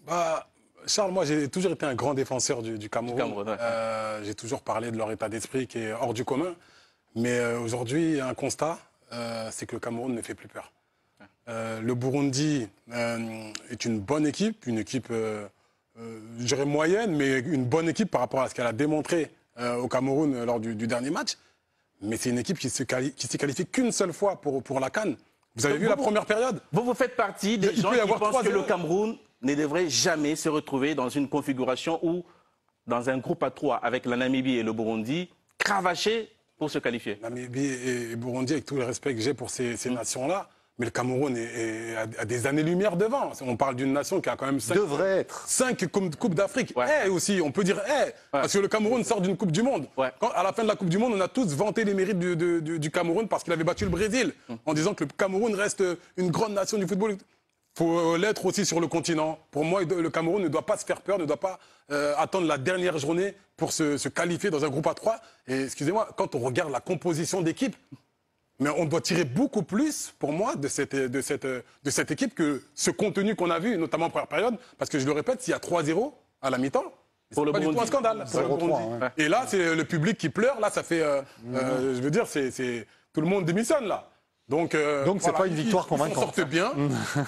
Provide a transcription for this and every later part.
Bah, Charles, moi j'ai toujours été un grand défenseur du Cameroun. Ouais. J'ai toujours parlé de leur état d'esprit qui est hors du commun. Mais aujourd'hui, il y a un constat, c'est que le Cameroun ne fait plus peur. Le Burundi est une bonne équipe, une équipe, je dirais moyenne, mais une bonne équipe par rapport à ce qu'elle a démontré au Cameroun lors du dernier match. Mais c'est une équipe qui s'est qualifiée qu'une seule fois pour la CAN. Vous avez vu la première période? Vous faites partie des gens qui pensent que le 3-0. Cameroun ne devrait jamais se retrouver dans une configuration où, dans un groupe à 3 avec la Namibie et le Burundi, cravacher pour se qualifier. Namibie et Burundi, avec tout le respect que j'ai pour ces nations-là, mais le Cameroun est à des années-lumière devant. On parle d'une nation qui a quand même 5 coupes d'Afrique. Ouais. Aussi, on peut dire parce que le Cameroun sort d'une Coupe du Monde. Ouais. À la fin de la Coupe du Monde, on a tous vanté les mérites du Cameroun parce qu'il avait battu le Brésil, en disant que le Cameroun reste une grande nation du football. Il faut l'être aussi sur le continent. Pour moi, le Cameroun ne doit pas se faire peur, ne doit pas attendre la dernière journée pour se qualifier dans un groupe à 3. Et excusez-moi, quand on regarde la composition d'équipe, mais on doit tirer beaucoup plus, pour moi, de cette équipe que ce contenu qu'on a vu, notamment en première période. Parce que je le répète, s'il y a 3-0 à la mi-temps, c'est pas du tout un scandale. Pour le Burundi. Ouais. Et là, c'est le public qui pleure. Là, ça fait, je veux dire, tout le monde démissionne là. Donc c'est pas une victoire convaincante. Ils s'en sortent bien.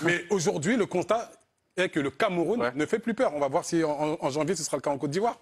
Mais aujourd'hui, le constat est que le Cameroun ne fait plus peur. On va voir si en janvier, ce sera le cas en Côte d'Ivoire.